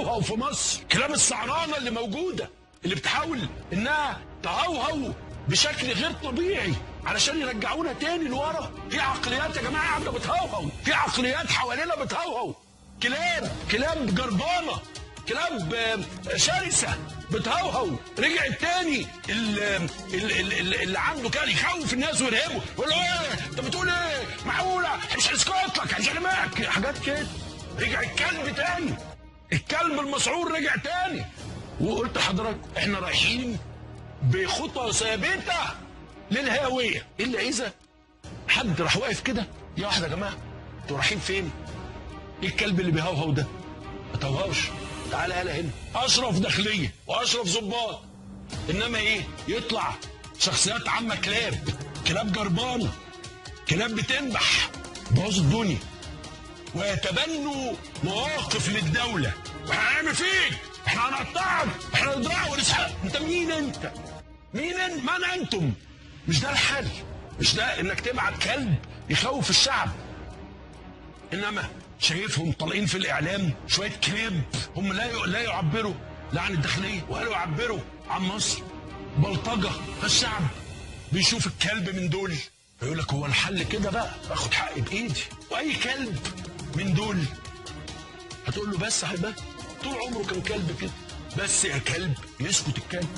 بتهوهو في مصر، كلاب السعرانه اللي موجوده اللي بتحاول انها تهوهو بشكل غير طبيعي علشان يرجعونا تاني لورا. في عقليات يا جماعه قاعده بتهوهو، في عقليات حوالينا بتهوهو، كلاب جربانه، كلاب شرسه بتهوهو. رجع التاني اللي عنده كان يخوف الناس ويرهبه، يقول له ايه انت بتقول ايه؟ معقوله مش هسكت لك هشرمك حاجات كده. رجع الكلب تاني، الكلب المسعور رجع تاني. وقلت لحضرتك احنا رايحين بخطى ثابته للهاويه، الا اذا حد راح واقف كده يا واحد يا جماعه انتوا رايحين فين؟ ايه الكلب اللي بيهوهو ده؟ ما تهوهوش، تعالى يالا هنا. اشرف داخليه واشرف ظباط، انما ايه؟ يطلع شخصيات عامه كلاب جربانه، كلاب بتنبح بوظ الدنيا، ويتبنوا مواقف للدوله. واحنا هنعمل فيك، احنا هنقطعك، احنا هنضرعك ونسحق. انت مين انت؟ من انتم؟ مش ده الحل، مش ده انك تبعت كلب يخوف الشعب. انما شايفهم طالعين في الاعلام شويه كلاب، هم لا يعبروا لا عن الداخليه ولا يعبروا عن مصر. بلطجه، فالشعب بيشوف الكلب من دول فيقول لك هو الحل كده بقى، اخد حقي بايدي. واي كلب من دول هتقول له بس هيبقى طول عمره كان كلب كده، بس يا كلب يسكت الكلب.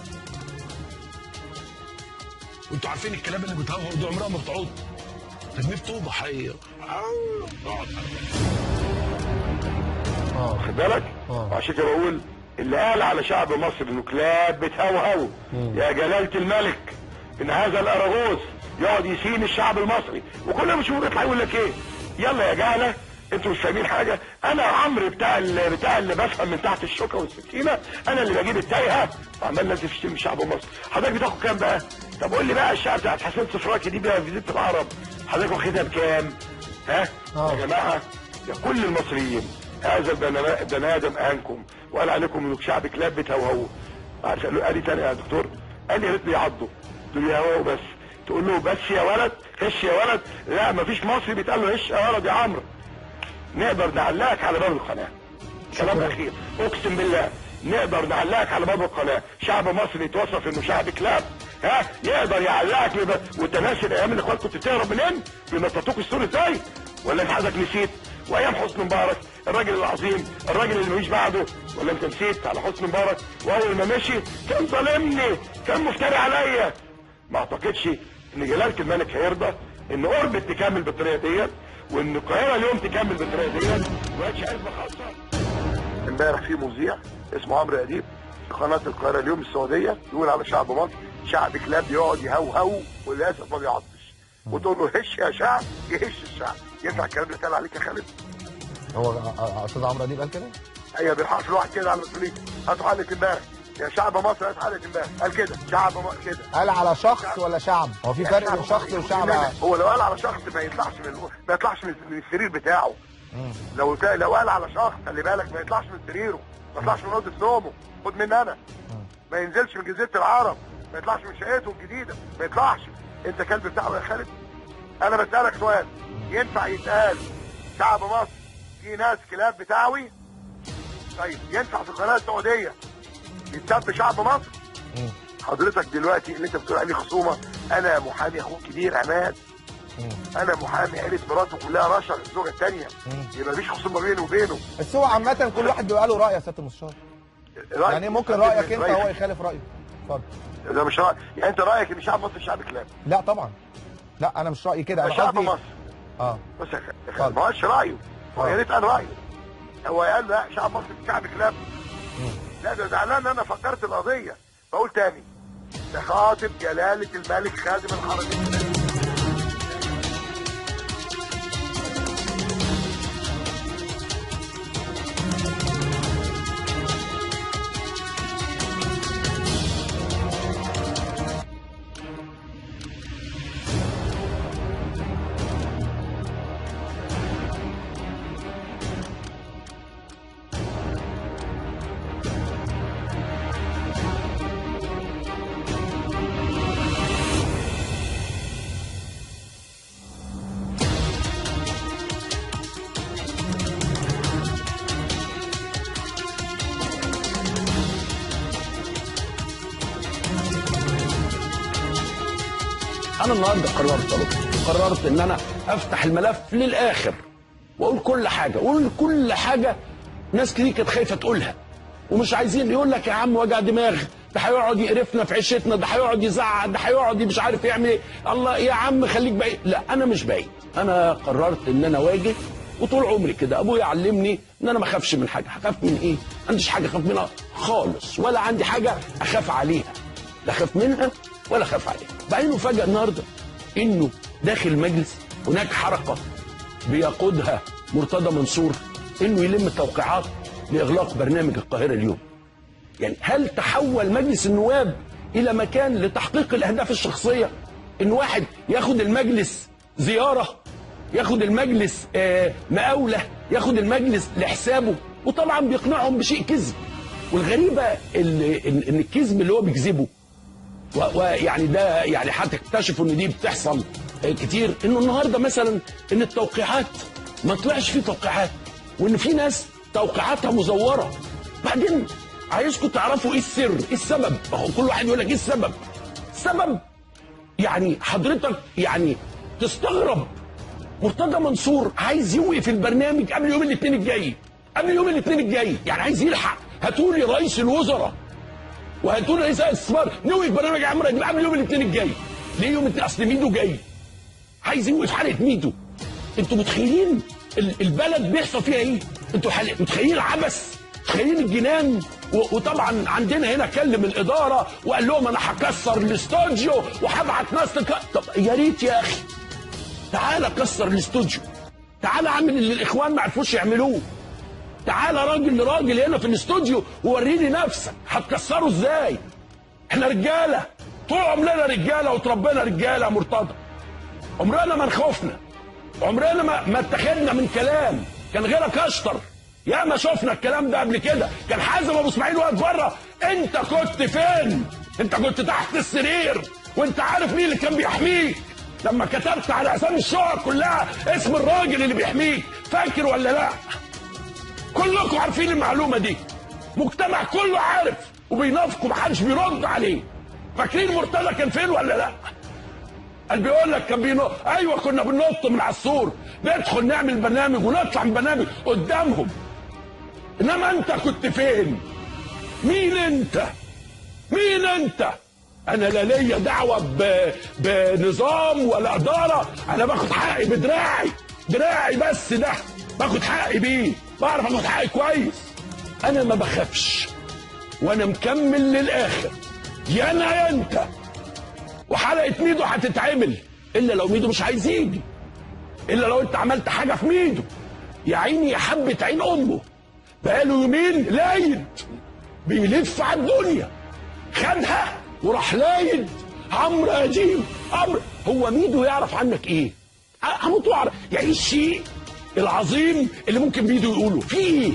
وانتوا عارفين الكلاب اللي بتهوهو دي عمرها ما بتعض، تجميل طوبه حقيقه. واخد بالك؟ وعشان كده بقول اللي قال على شعب مصر انه كلاب بتهوهو يا جلاله الملك ان هذا الاراجوز يقعد يسين الشعب المصري، وكل ما يشوفه يطلع يقول لك ايه؟ يلا يا جهله انتوا مش فاهمين حاجه، انا عمرو بتاع اللي بفهم من تحت الشوكه والسكينه، انا اللي بجيب التايهه وعمال لازم تشتم شعب مصر. حضرتك بتاخد كام بقى؟ طب قول لي بقى الشعب بتاعت حسين صفراكي دي بقى في جزيره العرب حضرتك واخدها بكام؟ ها؟ يا جماعه يا كل المصريين، هذا البني ادم اهانكم وقال عليكم انه شعب كلاب بتهوهو. قال لي تاني يا دكتور، قال لي يا ريت بيعضوا دول يهوهو بس. تقول له بس يا ولد، هش يا ولد، لا مفيش مصري بيتقال له هش يا ولد يا عمرو. نقدر نعلقك على باب القناه. كلام اخير اقسم بالله، نقدر نعلقك على باب القناه. شعب مصري يتوصف انه شعب كلاب، ها يقدر يعلقك. وانت ناسي الايام اللي كنت بتهرب منين؟ بينططوك السور ازاي؟ ولا انت حضرتك نسيت؟ وايام حسني مبارك الراجل العظيم، الراجل اللي مفيش بعده، ولا انت نسيت على حسني مبارك؟ واول ما مشي كان ظالمني، كان مفتري عليا. ما اعتقدش ان جلاله الملك هيرضى ان اوربت تكمل بالطريقه ديت، وان القاهره اليوم تكمل بالطريقه ديت. ما بقتش حزب خاصه. امبارح في مذيع اسمه عمرو اديب في قناه القاهره اليوم السعوديه يقول على شعب مصر شعب كلاب يقعد يهوهو وللاسف ما بيعضش، وتقول له هش يا شعب يهش الشعب. ينفع الكلام اللي اتقال عليك يا خالد؟ هو استاذ عمرو اديب قال كده؟ ايوه بالحرف الواحد كده على المسؤولين. هاتوا حلقه امبارح يا شعب مصر، هات حلقه امبارح قال كده شعب مصر كده. قال على شخص ولا شعب؟ هو في فرق بين شخص وشعب؟ هو لو قال على شخص ما يطلعش من السرير بتاعه. لو قال على شخص خلي بالك ما يطلعش من سريره، ما يطلعش من اوضه نومه. خد مني انا، ما ينزلش من جزيره العرب، ما يطلعش من شقته الجديده، ما يطلعش. انت كلب بتاعه يا خالد؟ انا بسالك سؤال، ينفع يتقال شعب مصر في ناس كلاب بتاعوي؟ طيب ينفع في القناه السعوديه يتسب شعب مصر؟ حضرتك دلوقتي اللي انت بتقول عليه خصومه، انا محامي اخوك كبير عماد، انا محامي عيله مراته كلها رشا الزوجه الثانيه، يبقى مفيش خصومه بيني وبينه. بس هو عامه كل واحد بيبقى له راي يا سياده المستشار. يعني ممكن رايك انت هو يخالف رايه. اتفضل. ده مش راي، يعني انت رايك ان شعب مصر شعب كلاب؟ لا طبعا، لا انا مش رايي كده، انا شعب مصر بص يا خالد ما هوش رايه، هو يا ريت قال رايه. هو قال لا شعب مصر شعب كلاب. لا ده زعلان انا فكرت القضيه. بقول تاني، ده خاطب جلاله الملك خادم الحرمين. انا النهارده قررت ان انا افتح الملف للاخر واقول كل حاجه ناس كتير كانت خايفه تقولها ومش عايزين. يقول لك يا عم وجع دماغ، ده هيقعد يقرفنا في عيشتنا، ده هيقعد يزعق، ده هيقعد مش عارف يعمل ايه. الله يا عم خليك بعيد. لا انا مش بعيد، انا قررت ان انا اواجه. وطول عمري كده ابويا علمني ان انا ما اخافش من حاجه. هخاف من ايه؟ ما عنديش حاجه اخاف منها خالص، ولا عندي حاجه اخاف عليها، لا اخاف منها ولا اخاف عليها. بعدين فجأة النهارده انه داخل المجلس هناك حركه بيقودها مرتضى منصور انه يلم التوقيعات لاغلاق برنامج القاهره اليوم. يعني هل تحول مجلس النواب الى مكان لتحقيق الاهداف الشخصيه؟ ان واحد ياخد المجلس زياره، ياخد المجلس مقاوله، ياخد المجلس لحسابه، وطبعا بيقنعهم بشيء كذب. والغريبه ان الكذب اللي هو بيكذبه ويعني ده يعني هتكتشفوا ان دي بتحصل كتير، انه النهارده مثلا ان التوقيعات ما طلعش فيه توقيعات، وان في ناس توقيعاتها مزوره. بعدين عايزكم تعرفوا ايه السر، ايه السبب. كل واحد يقول لك ايه السبب. السبب يعني حضرتك يعني تستغرب مرتضى منصور عايز يوقف البرنامج قبل يوم الاثنين الجاي، يعني عايز يلحق. هتقولي رئيس الوزراء وهتقول رئيس الاستثمار نوقف برنامج عمرو اديب قبل يوم الاثنين الجاي. ليه يوم الاثنين؟ اصل ميدو جاي، عايز يوقف حلقه ميدو. انتوا متخيلين البلد بيحصل فيها ايه؟ انتوا متخيلين العبث؟ متخيلين الجنان؟ وطبعا عندنا هنا كلم الاداره وقال لهم انا هكسر الاستوديو وهبعت ناس طب يا ريت يا اخي تعالى كسر الاستوديو، تعالى اعمل اللي الاخوان ما عرفوش يعملوه، تعالى راجل لراجل هنا في الاستوديو ووريني نفسك. هتكسره ازاي؟ احنا رجاله، طول عمرنا رجاله وتربينا رجاله. مرتضى عمرنا ما نخوفنا، عمرنا ما اتخذنا من كلام. كان غيرك اشطر، يا ما شفنا الكلام ده قبل كده. كان حازم ابو اسماعيل واقف بره، انت كنت فين؟ انت كنت تحت السرير وانت عارف مين اللي كان بيحميك. لما كتبت على اسامي الشقق كلها اسم الراجل اللي بيحميك، فاكر ولا لا؟ كلكم عارفين المعلومه دي، مجتمع كله عارف وبينافقوا، محدش بيرد عليه. فاكرين مرتضى كان فين ولا لا؟ قال بيقول لك كان بينط. ايوه كنا بننط من على السور، ندخل نعمل برنامج ونطلع من برنامج قدامهم. انما انت كنت فين؟ مين انت؟ انا لا ليا دعوه بنظام ولا اداره، انا باخد حقي دراعي بس، ده باخد حقي بيه، بعرف اخد حقي كويس. انا ما بخافش وانا مكمل للاخر، يا انا يا انت. وحلقه ميدو هتتعمل الا لو ميدو مش عايز يجي، الا لو انت عملت حاجه في ميدو. يا عيني يا حبه عين امه، بقاله يومين لايد بيلف على الدنيا، خدها وراح لايد عمرو اديب. هو ميدو يعرف عنك ايه؟ هموت واعرف. يعني الشيء العظيم اللي ممكن ميدو يقوله في ايه؟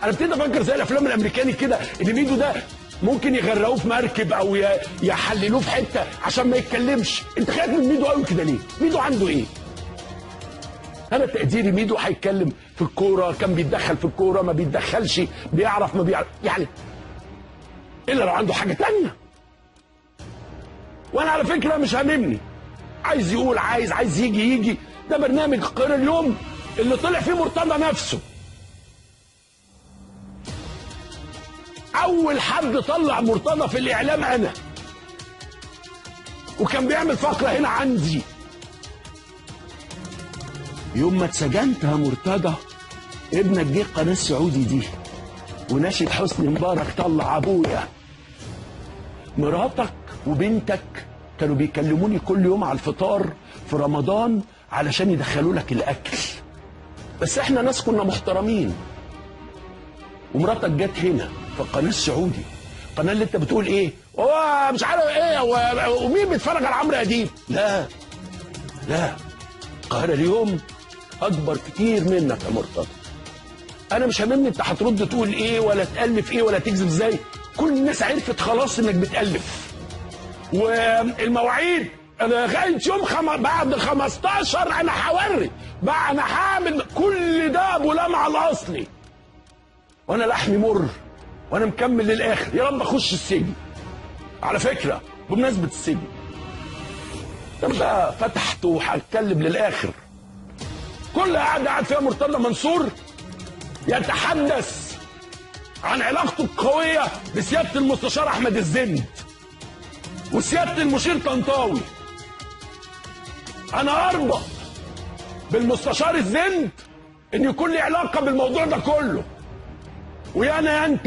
انا ابتديت افكر زي الافلام الامريكاني كده، ان ميدو ده ممكن يغرقوه في مركب او يحللوه في حته عشان ما يتكلمش. انت خايف من ميدو قوي كده ليه؟ ميدو عنده ايه؟ انا تقديري ميدو هيتكلم في الكوره، كان بيتدخل في الكوره، ما بيتدخلش، بيعرف ما بيعرف، يعني الا لو عنده حاجه تانية. وانا على فكره مش هاممني، عايز يقول عايز يجي. ده برنامج القاهره اليوم اللي طلع فيه مرتضى نفسه. اول حد طلع مرتضى في الاعلام انا، وكان بيعمل فقره هنا عندي. يوم ما اتسجنت يا مرتضى ابنك جه قناه السعودي دي وناشد حسني مبارك طلع ابويا. مراتك وبنتك كانوا بيكلموني كل يوم على الفطار في رمضان علشان يدخلوا لك الاكل، بس احنا ناس كنا محترمين. ومراتك جت هنا في القناه السعودي، القناه اللي انت بتقول ايه هو مش عارف ايه ومين بيتفرج على عمرو اديب. لا القاهره اليوم اكبر كتير منك يا مرتضى. انا مش هاممني انت هترد تقول ايه ولا تالف ايه ولا تكذب ازاي. كل الناس عرفت خلاص انك بتالف. والمواعيد لغايه يوم بعد 15 انا هوري بقى، انا هعمل كل ده ابو لمعه الاصلي، وانا لحمي مر وانا مكمل للاخر. يا رب اخش السجن. على فكره بمناسبه السجن، طب بقى فتحت وهتكلم للاخر. كل قاعد فيها مرتضى منصور يتحدث عن علاقته القويه بسياده المستشار احمد الزند وسياده المشير طنطاوي. انا اربط بالمستشار الزند ان يكون لي علاقه بالموضوع ده كله، ويا انا يا انت